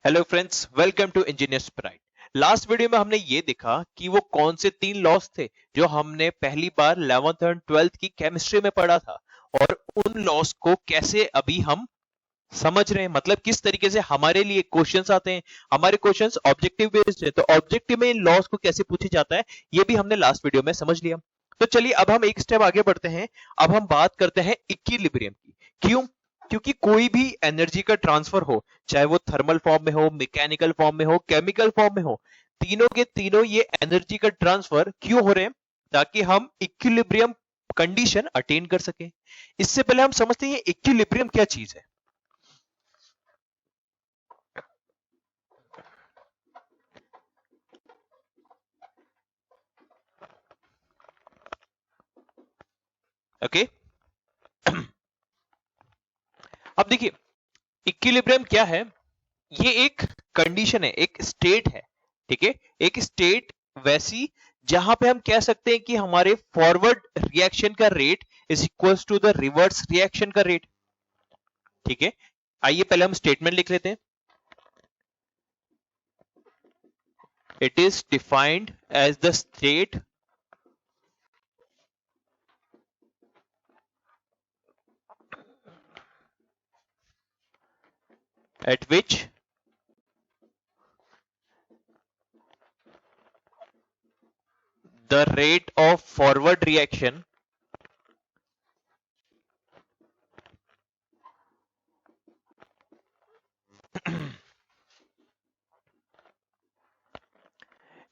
Hello friends, welcome to engineers pride. Last video में हमने ये देखा कि वो कौन से तीन लॉस थे जो हमने पहली बार 11th और 12th की केमिस्ट्री में पढ़ा था, और उन लॉस को कैसे अभी हम समझ रहे हैं, मतलब किस तरीके से हमारे लिए क्वेश्चंस आते हैं। हमारे क्वेश्चंस ऑब्जेक्टिव बेस्ड है, तो ऑब्जेक्टिव में इन लॉस को कैसे पूछे जाता है ये भी हमने लास्ट वीडियो में समझ लिया। तो चलिए अब हम एक स्टेप आगे बढ़ते हैं। अब हम बात करते हैं इक्विलिब्रियम की। क्यों? क्योंकि कोई भी एनर्जी का ट्रांसफर हो, चाहे वो थर्मल फॉर्म में हो, मैकेनिकल फॉर्म में हो, केमिकल फॉर्म में हो, तीनों के तीनों ये एनर्जी का ट्रांसफर क्यों हो रहे हैं? ताकि हम इक्विलिब्रियम कंडीशन अटेन कर सके। इससे पहले हम समझते हैं इक्विलिब्रियम क्या चीज है। ओके अब देखिए, इक्विलिब्रियम क्या है। ये एक कंडीशन है, एक स्टेट है। ठीक है, एक स्टेट वैसी जहां पे हम कह सकते हैं कि हमारे फॉरवर्ड रिएक्शन का rate is equals to the reverse reaction का रेट। ठीक है, आइए पहले हम स्टेटमेंट लिख लेते हैं। It is defined as the state at which the rate of forward reaction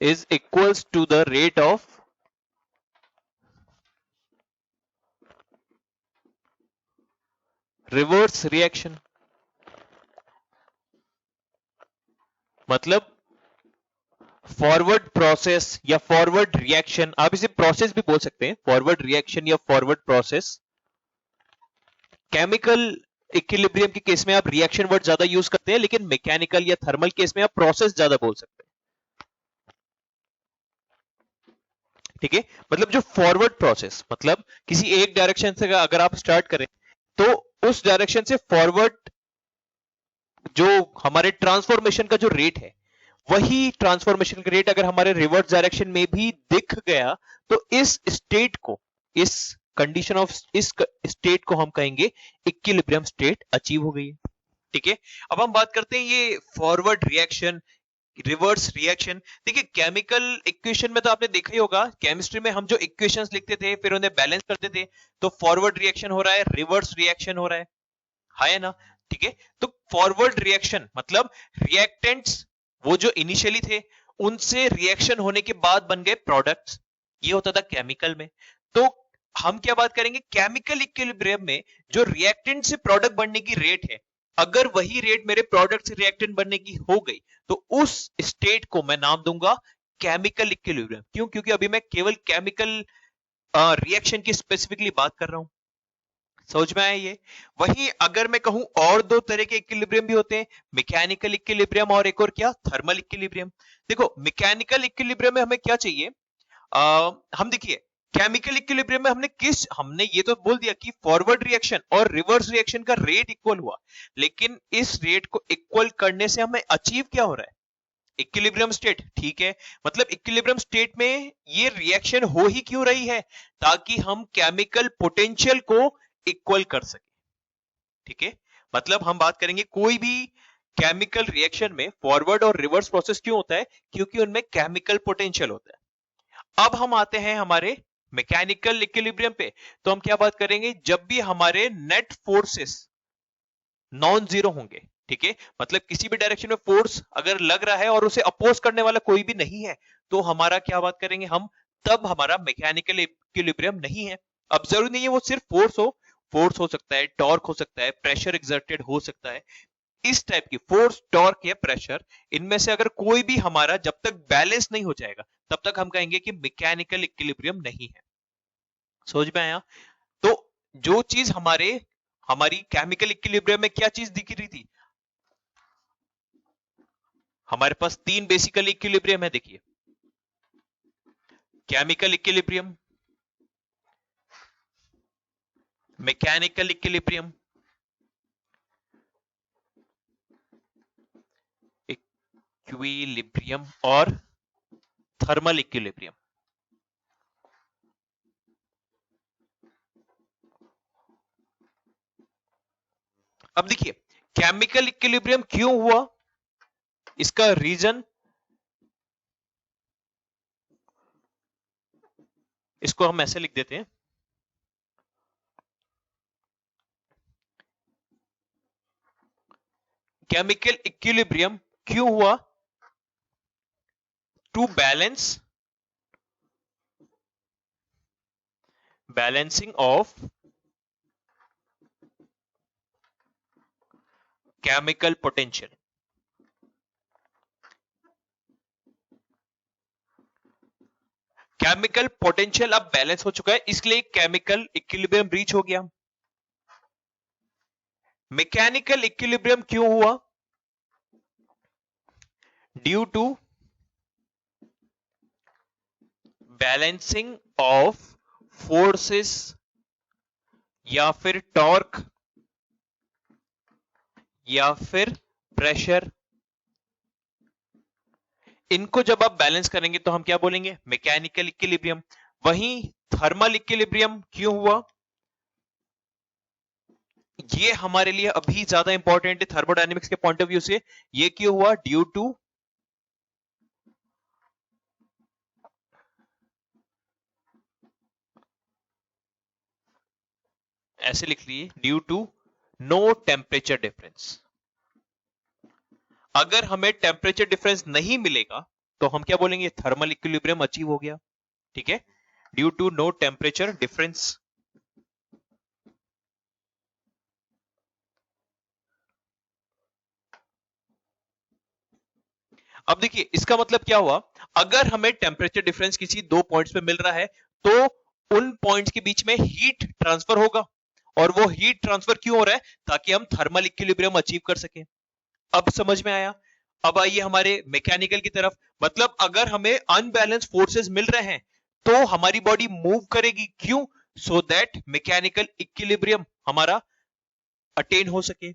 is equals to the rate of reverse reaction। मतलब फॉरवर्ड प्रोसेस या फॉरवर्ड रिएक्शन, आप इसे प्रोसेस भी बोल सकते हैं, फॉरवर्ड रिएक्शन या फॉरवर्ड प्रोसेस। केमिकल इक्विलिब्रियम के केस में आप रिएक्शन वर्ड ज्यादा यूज करते हैं, लेकिन मैकेनिकल या थर्मल केस में आप प्रोसेस ज्यादा बोल सकते हैं। ठीक है, मतलब जो फॉरवर्ड प्रोसेस, मतलब किसी एक डायरेक्शन से अगर आप स्टार्ट करें तो उस डायरेक्शन से फॉरवर्ड जो हमारे ट्रांसफॉर्मेशन का जो रेट है, वही ट्रांसफॉर्मेशन का रेट अगर हमारे रिवर्स डायरेक्शन में भी दिख गया तो इस स्टेट को, इस कंडीशन ऑफ इस स्टेट को हम कहेंगे इक्विलिब्रियम स्टेट अचीव हो गई है। ठीक है, अब हम बात करते हैं ये फॉरवर्ड रिएक्शन, रिवर्स रिएक्शन। देखिए, केमिकल इक्वेशन में तो आपने देखा ही होगा, केमिस्ट्री में हम जो इक्वेशंस लिखते थे फिर उन्हें बैलेंस करते थे, तो फॉरवर्ड रिएक्शन हो रहा है, रिवर्स रिएक्शन हो रहा है ना। ठीक है, तो फॉरवर्ड रिएक्शन मतलब रिएक्टेंट्स वो जो इनिशियली थे उनसे रिएक्शन होने के बाद बन गए प्रोडक्ट्स, ये होता था केमिकल में। तो हम क्या बात करेंगे, केमिकल इक्विलिब्रियम में जो रिएक्टेंट से प्रोडक्ट बनने की रेट है, अगर वही रेट मेरे प्रोडक्ट से रिएक्टेंट बनने की हो गई तो उस स्टेट को मैं नाम दूंगा केमिकल इक्विलिब्रियम। क्यों? क्योंकि अभी मैं केवल केमिकल रिएक्शन की स्पेसिफिकली बात कर रहा हूं। समझ में आया ये? वहीं अगर मैं कहूं और दो तरह के इक्विलिब्रियम भी होते हैं, मैकेनिकल इक्विलिब्रियम और एक और क्या, थर्मल इक्विलिब्रियम। देखो, मैकेनिकल इक्विलिब्रियम में हमें क्या चाहिए, हम देखिए केमिकल इक्विलिब्रियम में हमने ये तो बोल दिया कि फॉरवर्ड रिएक्शन और रिवर्स रिएक्शन का रेट इक्वल हुआ, लेकिन इस रेट को इक्वल करने से हमें अचीव क्या हो रहा है, इक्विलिब्रियम स्टेट। ठीक है, मतलब इक्विलिब्रियम स्टेट में ये रिएक्शन हो ही क्यों रही है, ताकि हम केमिकल पोटेंशियल को इक्वल कर सके। ठीक है, मतलब हम बात करेंगे कोई भी केमिकल रिएक्शन में फॉरवर्ड और रिवर्स प्रोसेस क्यों होता है, क्योंकि उनमें केमिकल पोटेंशियल होता है। अब हम आते हैं हमारे मैकेनिकल इक्विलिब्रियम पे, तो हम क्या बात करेंगे, जब भी हमारे नेट फोर्सेस नॉन जीरो होंगे। ठीक है, मतलब किसी भी डायरेक्शन में फोर्स अगर लग रहा है और उसे अपोज करने वाला कोई भी नहीं है, तो हमारा क्या बात करेंगे हम, तब हमारा मैकेनिकल इक्विलिब्रियम नहीं है। अब जरूरी नहीं है वो सिर्फ फोर्स हो सकता है, टॉर्क हो सकता है, प्रेशर एक्सर्टेड हो सकता है। इस टाइप की फोर्स, टॉर्क या प्रेशर, इनमें से अगर कोई भी हमारा जब तक बैलेंस नहीं हो जाएगा तब तक हम कहेंगे कि मैकेनिकल इक्विलिब्रियम नहीं है। समझ में आया? तो जो चीज हमारी केमिकल इक्विलिब्रियम में क्या चीज दिख रही थी, हमारे पास तीन बेसिकल इक्विलिब्रियम है। देखिए, chemical equilibrium, mechanical equilibrium, equilibrium और थर्मल इक्विलिब्रियम। अब देखिए केमिकल इक्विलिब्रियम क्यों हुआ, इसका रीजन इसको हम ऐसे लिख देते हैं, केमिकल इक्विलिब्रियम क्यों हुआ, to balancing of chemical potential. Chemical potential अब बैलेंस हो चुका है, इसलिए केमिकल इक्विलिब्रियम रीच हो गया। मैकेनिकल इक्विलिब्रियम क्यों हुआ, due to balancing of forces या फिर टॉर्क या फिर प्रेशर। इनको जब आप बैलेंस करेंगे तो हम क्या बोलेंगे, मैकेनिकल इक्विलिब्रियम। वहीं थर्मल इक्विलिब्रियम क्यों हुआ, ये हमारे लिए अभी ज्यादा इंपॉर्टेंट है थर्मोडायनेमिक्स के पॉइंट ऑफ व्यू से। ये क्यों हुआ, ड्यू टू ऐसे लिख लीजिए, due to no temperature difference. अगर हमें टेम्परेचर डिफरेंस नहीं मिलेगा तो हम क्या बोलेंगे, थर्मल इक्विलिब्रियम अचीव हो गया। ठीक है, due to no temperature difference. अब देखिए इसका मतलब क्या हुआ, अगर हमें टेम्परेचर डिफरेंस किसी दो पॉइंट्स पे मिल रहा है तो उन पॉइंट्स के बीच में हीट ट्रांसफर होगा, और वो हीट ट्रांसफर क्यों हो रहा है, ताकि हम थर्मल इक्विलिब्रियम अचीव कर सकें। अब समझ में आया। अब आइए हमारे मैकेनिकल की तरफ। मतलब अगर हमें अनबैलेंस फोर्सेस मिल रहे हैं तो हमारी बॉडी मूव करेगी, क्यों, सो दैट मैकेनिकल इक्विलिब्रियम हमारा अटेन हो सके।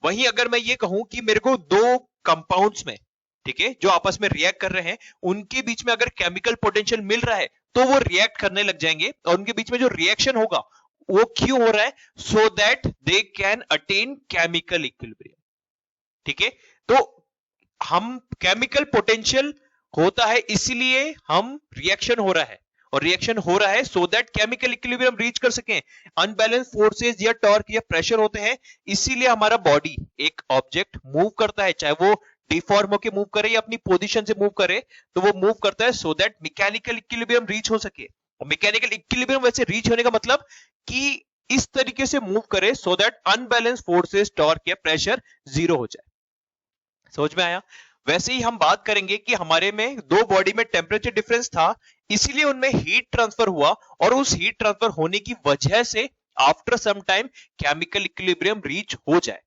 वहीं अगर मैं ये कहूं कि मेरे को दो कंपाउंड्स में, ठीक है, जो आपस में रिएक्ट कर रहे हैं, उनके बीच में अगर केमिकल पोटेंशियल मिल रहा है तो वो रिएक्ट करने लग जाएंगे, और उनके बीच में जो रिएक्शन होगा वो क्यों हो रहा है, so that they can attain chemical equilibrium. ठीक है, तो हम केमिकल पोटेंशियल होता है इसलिए हम रिएक्शन हो रहा है, और रिएक्शन हो रहा है so that chemical equilibrium reach कर सकें। अनबैलेंस फोर्सेस या टॉर्क या प्रेशर होते हैं, इसीलिए हमारा बॉडी, एक ऑब्जेक्ट मूव करता है, चाहे वो डिफॉर्म होकर मूव करे या अपनी पोजीशन से मूव करे, तो वो मूव करता है so that mechanical equilibrium reach हो सके। और मैकेनिकल इक्विलिब्रियम वैसे रीच होने का मतलब कि इस तरीके से मूव करे so that unbalance forces, torque या प्रेशर जीरो हो जाए। समझ में आया। वैसे ही हम बात करेंगे कि हमारे में दो बॉडी में टेम्परेचर डिफरेंस था, इसीलिए उनमें हीट ट्रांसफर हुआ, और उस हीट ट्रांसफर होने की वजह से after some time chemical equilibrium reach हो जाए,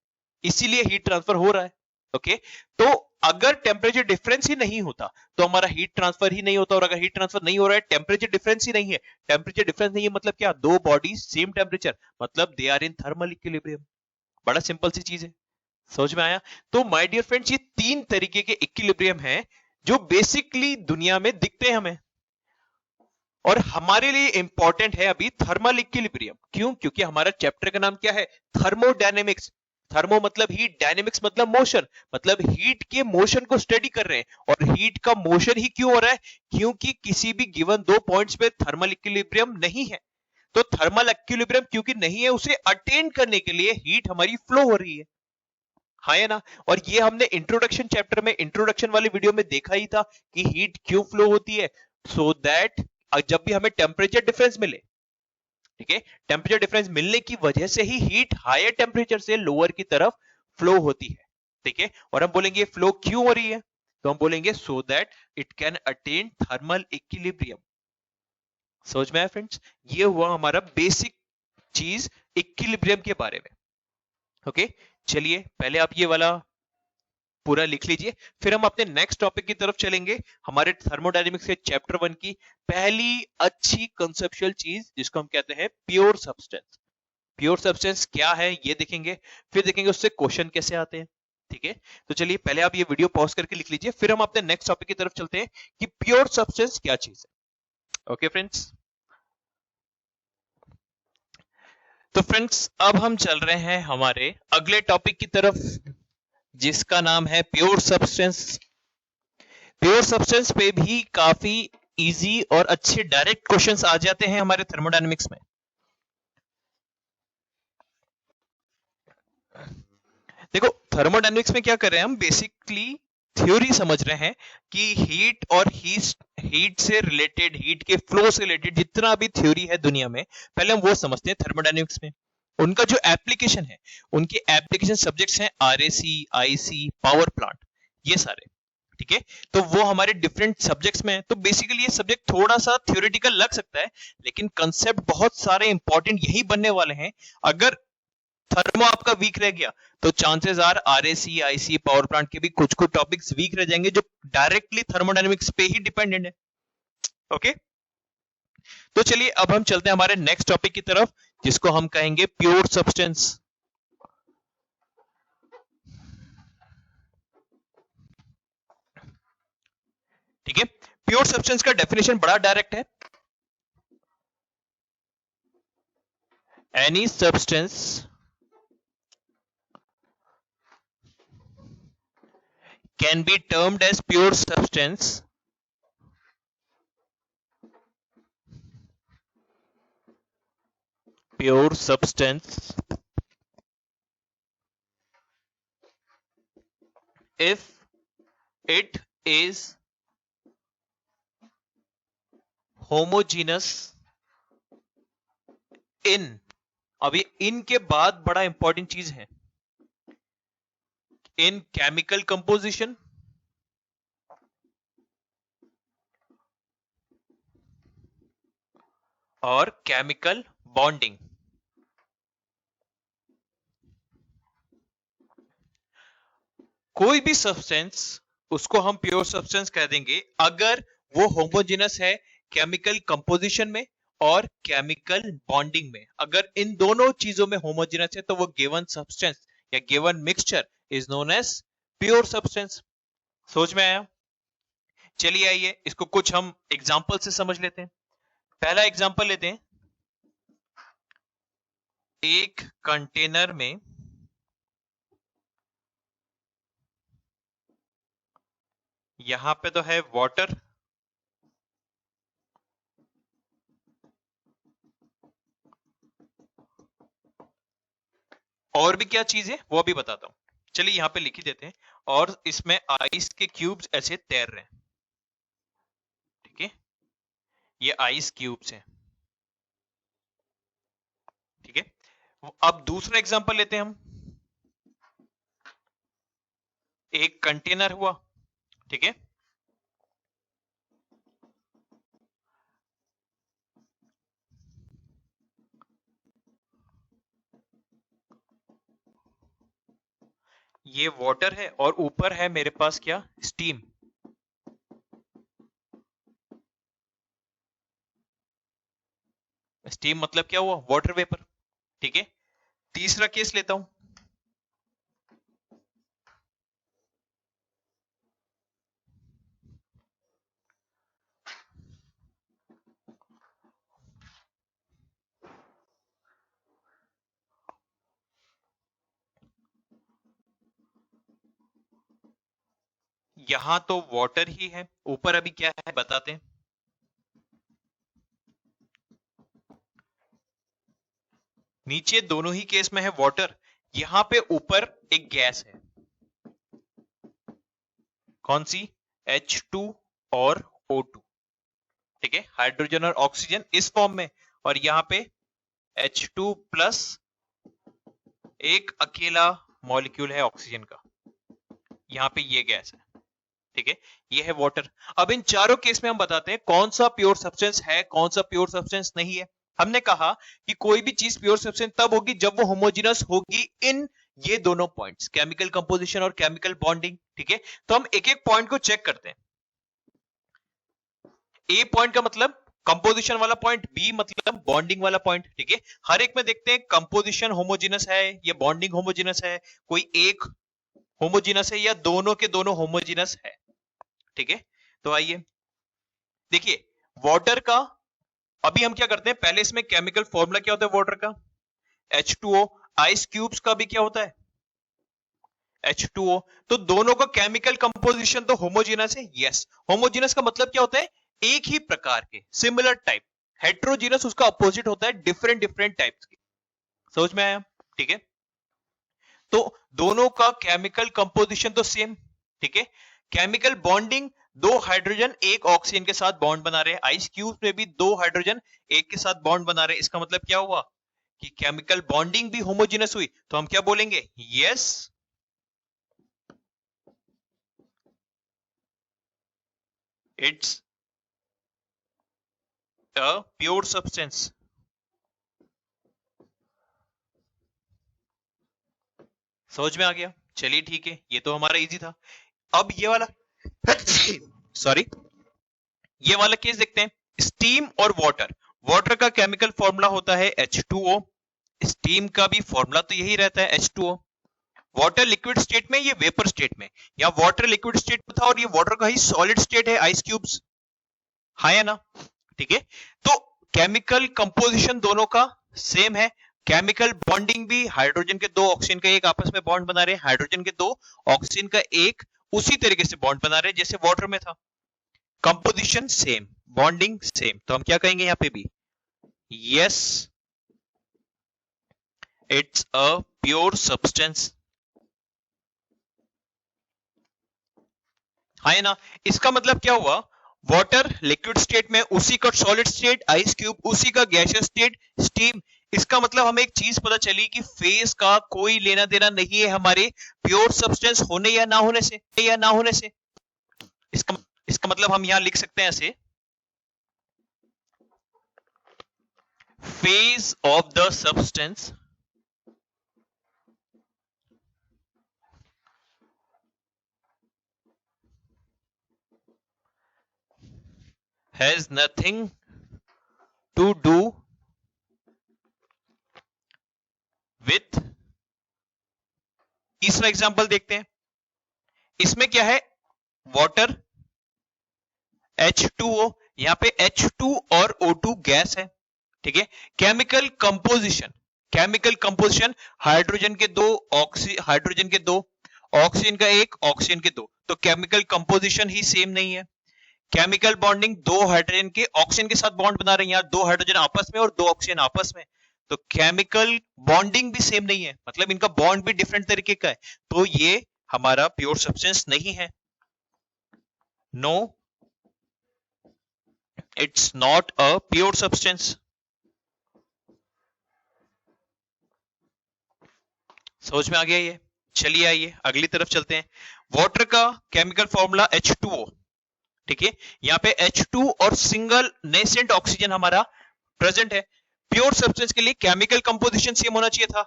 इसीलिए हीट ट्रांसफर हो रहा है। ओके, तो अगर टेम्परेचर डिफरेंस ही नहीं होता तो हमारा हीट ट्रांसफर ही नहीं होता, और अगर हीट ट्रांसफर नहीं हो रहा है, टेम्परेचर डिफरेंस ही नहीं है, टेम्परेचर डिफरेंस नहीं है मतलब क्या, दो बॉडी सेम टेम्परेचर, मतलब they are in thermal equilibrium. बड़ा सिंपल सी चीज है, समझ में आया। तो माय डियर फ्रेंड्स, ये तीन तरीके के इक्विलिब्रियम हैं जो बेसिकली दुनिया में दिखते हैं हमें, और हमारे लिए इंपॉर्टेंट है अभी थर्मल इक्विलिब्रियम। क्यों, क्योंकि हमारा चैप्टर का नाम क्या है, थर्मोडायनेमिक्स। थर्मो मतलब हीट, डायनेमिक्स मतलब मोशन, मतलब हीट के मोशन को स्टडी कर रहे हैं। और हीट का मोशन ही क्यों हो रहा है, क्योंकि किसी भी गिवन दो पॉइंट्स पे थर्मल इक्विलिब्रियम नहीं है। तो थर्मल इक्विलिब्रियम क्योंकि नहीं है, उसे अटेन करने के लिए हीट हमारी फ्लो हो रही है, हाँ या ना। और ये हमने इंट्रोडक्शन चैप्टर में, इंट्रोडक्शन वाली वीडियो में देखा ही था कि हीट क्यों फ्लो होती है, सो दैट जब भी हमें टेम्परेचर डिफरेंस मिले, ठीक है, टेम्परेचर डिफरेंस मिलने की वजह से ही हीट हायर टेम्परेचर से लोअर की तरफ फ्लो होती है। ठीक है, और हम बोलेंगे फ्लो क्यों हो रही है, तो हम बोलेंगे so that it can attain thermal equilibrium. समझ में आया फ्रेंड्स, ये हुआ हमारा बेसिक चीज इक्विलिब्रियम के बारे में। ओके, चलिए पहले आप ये वाला पूरा लिख लीजिए, फिर हम अपने नेक्स्ट टॉपिक की तरफ चलेंगे, हमारे थर्मोडायनेमिक्स के चैप्टर 1 की पहली अच्छी कंसेप्चुअल चीज जिसको हम कहते हैं प्योर सब्सटेंस। प्योर सब्सटेंस क्या है ये देखेंगे, फिर देखेंगे उससे क्वेश्चन कैसे आते हैं। ठीक है, तो चलिए पहले आप ये वीडियो पॉज करके लिख लीजिए, फिर हम अपने नेक्स्ट टॉपिक की तरफ चलते हैं कि प्योर सब्सटेंस क्या चीज है। ओके फ्रेंड्स, तो फ्रेंड्स अब हम चल रहे हैं हमारे अगले टॉपिक की तरफ, जिसका नाम है प्योर सब्सटेंस। प्योर सब्सटेंस पे भी काफी इजी और अच्छे डायरेक्ट क्वेश्चंस आ जाते हैं हमारे थर्मोडायनेमिक्स में। देखो थर्मोडायनेमिक्स में क्या कर रहे हैं हम, बेसिकली थ्योरी समझ रहे हैं कि हीट और हीट से रिलेटेड, हीट के फ्लो से रिलेटेड जितना भी थ्योरी है दुनिया में, पहले हम वो समझते हैं थर्मोडायनेमिक्स में। उनका जो एप्लीकेशन है, उनके एप्लीकेशन सब्जेक्ट्स हैं आरएसी, आईसी, पावर प्लांट, ये सारे। ठीक है, तो वो हमारे डिफरेंट सब्जेक्ट्स में है। तो बेसिकली ये सब्जेक्ट थोड़ा सा थ्योरेटिकल लग सकता है, लेकिन कंसेप्ट बहुत सारे इंपॉर्टेंट यही बनने वाले हैं। अगर थर्मो आपका वीक रह गया तो chances are RAC, IC, power plant के भी कुछ कुछ टॉपिक्स वीक रह जाएंगे जो डायरेक्टली थर्मोडायनेमिक्स पे ही डिपेंडेंट है। ओके, तो चलिए अब हम चलते हैं हमारे नेक्स्ट टॉपिक की तरफ, जिसको हम कहेंगे प्योर सब्सटेंस। ठीक है, प्योर सब्सटेंस का डेफिनेशन बड़ा डायरेक्ट है। Any substance can be termed as pure substance if it is homogeneous in, अब ये इन के बाद बड़ा इंपॉर्टेंट चीज है, in chemical composition और chemical bonding। कोई भी सब्सटेंस, उसको हम प्योर सब्सटेंस कह देंगे अगर वो होमोजेनस है केमिकल कंपोजिशन में और केमिकल बॉन्डिंग में। अगर इन दोनों चीजों में होमोजेनस है तो वो गिवन सब्सटेंस या given mixture is known as pure substance. सोच में आया? चलिए आइए इसको कुछ हम एग्जांपल से समझ लेते हैं। पहला एग्जांपल लेते हैं, एक कंटेनर में यहां पे तो है वाटर, और भी क्या चीज है वो भी बताता हूं। चलिए यहां पे लिख ही देते हैं, और इसमें आइस के क्यूब्स ऐसे तैर रहे हैं। ठीक है, ये आइस क्यूब्स हैं। ठीक है, अब दूसरा एग्जांपल लेते हैं हम, एक कंटेनर हुआ। ठीक है, ये वाटर है और ऊपर है मेरे पास क्या, स्टीम। स्टीम मतलब क्या हुआ, वाटर वेपर। ठीक है, तीसरा केस लेता हूं, यहां तो वाटर ही है, ऊपर अभी क्या है बताते हैं। नीचे दोनों ही केस में है वाटर, यहां पे ऊपर एक गैस है, कौन सी, H2 और O2। ठीक है, हाइड्रोजन और ऑक्सीजन इस फॉर्म में, और यहां पे H2 प्लस एक अकेला मॉलिक्यूल है ऑक्सीजन का, यहां पे ये गैस है। ठीक है, ये है वाटर। अब इन चारों केस में हम बताते हैं कौन सा प्योर सब्सटेंस है, कौन सा प्योर सब्सटेंस नहीं है। हमने कहा कि कोई भी चीज प्योर सब्सटेंस तब होगी जब वो होमोजेनस होगी इन ये दोनों पॉइंट्स, केमिकल कंपोजिशन और केमिकल बॉन्डिंग। ठीक है, तो हम एक एक पॉइंट को चेक करते हैं। ए पॉइंट का मतलब कंपोजिशन वाला पॉइंट, बी मतलब बॉन्डिंग वाला पॉइंट। ठीक है, हर एक में देखते हैं कंपोजिशन होमोजेनस है या बॉन्डिंग होमोजेनस है, कोई एक होमोजीनस है या दोनों के दोनों होमोजीनस है। ठीक है, तो आइए देखिए वाटर का, अभी हम क्या करते हैं, पहले इसमें केमिकल फॉर्मूला क्या होता है वाटर का, H2O। आइस क्यूब्स का भी क्या होता है, H2O। तो दोनों का केमिकल कंपोजिशन तो होमोजीनस है। यस, होमोजीनस का मतलब क्या होता है, एक ही प्रकार के, सिमिलर टाइप। हेट्रोजीनस उसका अपोजिट होता है, डिफरेंट डिफरेंट टाइप्स के। समझ में आया? ठीक है, तो दोनों का केमिकल कंपोजिशन तो सेम। ठीक है, केमिकल बॉन्डिंग, दो हाइड्रोजन एक ऑक्सीजन के साथ बॉन्ड बना रहे हैं। आइस क्यूब में भी दो हाइड्रोजन एक के साथ बॉन्ड बना रहे हैं। इसका मतलब क्या हुआ कि केमिकल बॉन्डिंग भी होमोजीनस हुई। तो हम क्या बोलेंगे, yes it's a pure substance. समझ में आ गया? चलिए ठीक है, ये तो हमारा इजी था। अब ये वाला सॉरी, ये वाला केस देखते हैं, स्टीम और वाटर। वाटर का केमिकल फॉर्मूला होता है H2O, स्टीम का भी फॉर्मूला तो यही रहता है H2O। वाटर लिक्विड स्टेट में, ये वेपर स्टेट में, या वाटर लिक्विड स्टेट में था और ये वाटर का ही सॉलिड स्टेट है, आइस क्यूब्स। हाँ या ना? ठीक है, तो केमिकल कंपोजिशन दोनों का सेम है। केमिकल बॉन्डिंग भी, हाइड्रोजन के दो ऑक्सीजन का एक आपस में बॉन्ड बना रहे हैं, हाइड्रोजन के दो ऑक्सीजन का एक उसी तरीके से बॉन्ड बना रहे हैं जैसे वाटर में था। कंपोजिशन सेम, बॉन्डिंग सेम, तो हम क्या कहेंगे यहां पे भी, yes it's a pure substance. है ना? इसका मतलब क्या हुआ, वाटर लिक्विड स्टेट में, उसी का सॉलिड स्टेट आइस क्यूब, उसी का गैसियस स्टेट स्टीम। इसका मतलब हमें एक चीज पता चली कि फेज का कोई लेना देना नहीं है हमारे प्योर सब्सटेंस होने या ना होने से, या ना होने से। इसका मतलब हम यहां लिख सकते हैं ऐसे, phase of the substance has nothing to do with। तीसरा एग्जांपल देखते हैं, इसमें क्या है, वाटर H2O, यहां पे H2 और O2 गैस है। ठीक है, chemical composition, chemical composition hydrogen के दो हाइड्रोजन के दो, ऑक्सीजन का एक, ऑक्सीजन के दो, तो केमिकल कंपोजिशन ही सेम नहीं है। केमिकल बॉन्डिंग, दो हाइड्रोजन के ऑक्सीजन के साथ बॉन्ड बना रहे हैं, यहाँ दो हाइड्रोजन आपस में और दो ऑक्सीजन आपस में, तो केमिकल बॉन्डिंग भी सेम नहीं है, मतलब इनका बॉन्ड भी डिफरेंट तरीके का है, तो ये हमारा प्योर सब्सटेंस नहीं है। No it's not a pure substance. समझ में आ गया ये? चलिए आइए अगली तरफ चलते हैं। वाटर का केमिकल फॉर्मूला H2O। ठीक है, यहाँ पे H2 और सिंगल नेसेंट ऑक्सीजन हमारा प्रेजेंट है। प्योर सब्सटेंस के लिए केमिकल कंपोजिशन सेम होना चाहिए था,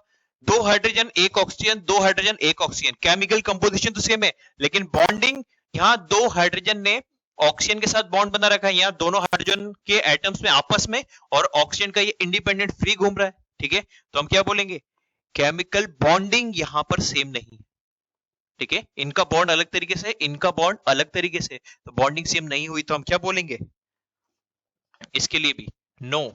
दो हाइड्रोजन एक ऑक्सीजन, दो हाइड्रोजन एक ऑक्सीजन, केमिकल कंपोजिशन तो सेम है, लेकिन बॉन्डिंग, यहाँ दो हाइड्रोजन ने ऑक्सीजन के साथ बॉन्ड बना रखा है, यहाँ दोनों हाइड्रोजन के एटम्स में आपस में, और ऑक्सीजन का ये इंडिपेंडेंट फ्री घूम रहा है। ठीक है, तो हम क्या बोलेंगे, केमिकल बॉन्डिंग यहां पर सेम नहीं। ठीक है, इनका बॉन्ड अलग तरीके से, इनका बॉन्ड अलग तरीके से, तो बॉन्डिंग सेम नहीं हुई, तो हम क्या बोलेंगे इसके लिए भी, no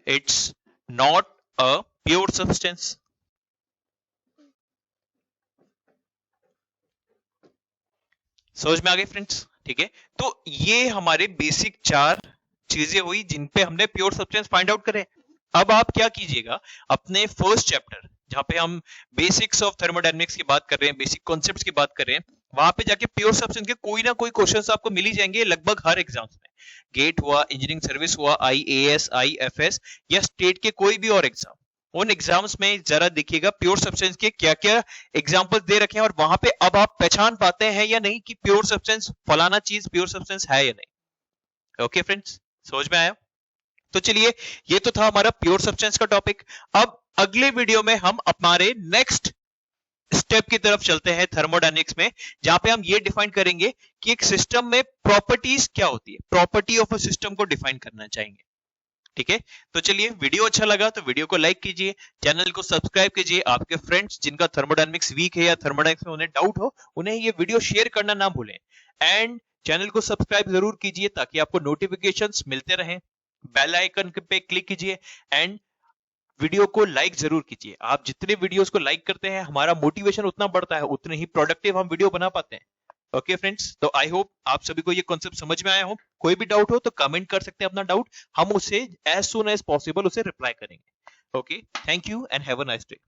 it's not a pure substance. समझ में आ गए फ्रेंड्स? ठीक है, तो ये हमारे बेसिक चार चीजें हुई जिन पे हमने प्योर सब्सटेंस फाइंड आउट करे। अब आप क्या कीजिएगा, अपने फर्स्ट चैप्टर जहां पे हम बेसिक्स ऑफ थर्मोडायनेमिक्स की बात कर रहे हैं, बेसिक कॉन्सेप्ट्स की बात कर रहे हैं, वहां पे जाके प्योर सब्सटेंस के कोई ना कोई क्वेश्चंस आपको मिल ही जाएंगे लगभग हर एग्जाम्स में। गेट हुआ, इंजीनियरिंग सर्विस हुआ, IAS, IFS या स्टेट के कोई भी और एग्जाम, उन एग्जाम्स में जरा देखिएगा प्योर सब्सटेंस के क्या क्या एग्जाम्पल दे रखे हैं, और वहां पे अब आप पहचान पाते हैं या नहीं कि प्योर सब्सटेंस फलाना चीज प्योर सब्सटेंस है या नहीं। ओके फ्रेंड्स, समझ में आया? तो चलिए, ये तो था हमारा प्योर सब्सटेंस का टॉपिक। अब अगले वीडियो में हम हमारे नेक्स्ट स्टेप की तरफ चलते हैं थर्मोडायनेमिक्स में, जहां पे हम ये डिफाइन करेंगे कि एक सिस्टम में प्रॉपर्टीज क्या होती है, प्रॉपर्टी ऑफ अ सिस्टम को डिफाइन करना चाहेंगे। ठीक है, तो चलिए, वीडियो अच्छा लगा तो वीडियो को लाइक कीजिए, चैनल को सब्सक्राइब कीजिए। आपके फ्रेंड्स जिनका थर्मोडायनेमिक्स वीक है या थर्मोडायनेमिक्स में उन्हें डाउट हो, उन्हें ये वीडियो शेयर करना ना भूलें। एंड चैनल को सब्सक्राइब जरूर कीजिए ताकि आपको नोटिफिकेशंस मिलते रहें। बेल आइकन पे क्लिक कीजिए एंड वीडियो को लाइक जरूर कीजिए। आप जितने वीडियोस को लाइक करते हैं हमारा मोटिवेशन उतना बढ़ता है, उतने ही प्रोडक्टिव हम वीडियो बना पाते हैं। ओके फ्रेंड्स, तो आई होप आप सभी को ये कॉन्सेप्ट समझ में आया हो। कोई भी डाउट हो तो कमेंट कर सकते हैं अपना डाउट, हम उसे एज सुन एज पॉसिबल उसे रिप्लाई करेंगे। Okay, thank you and have a nice day.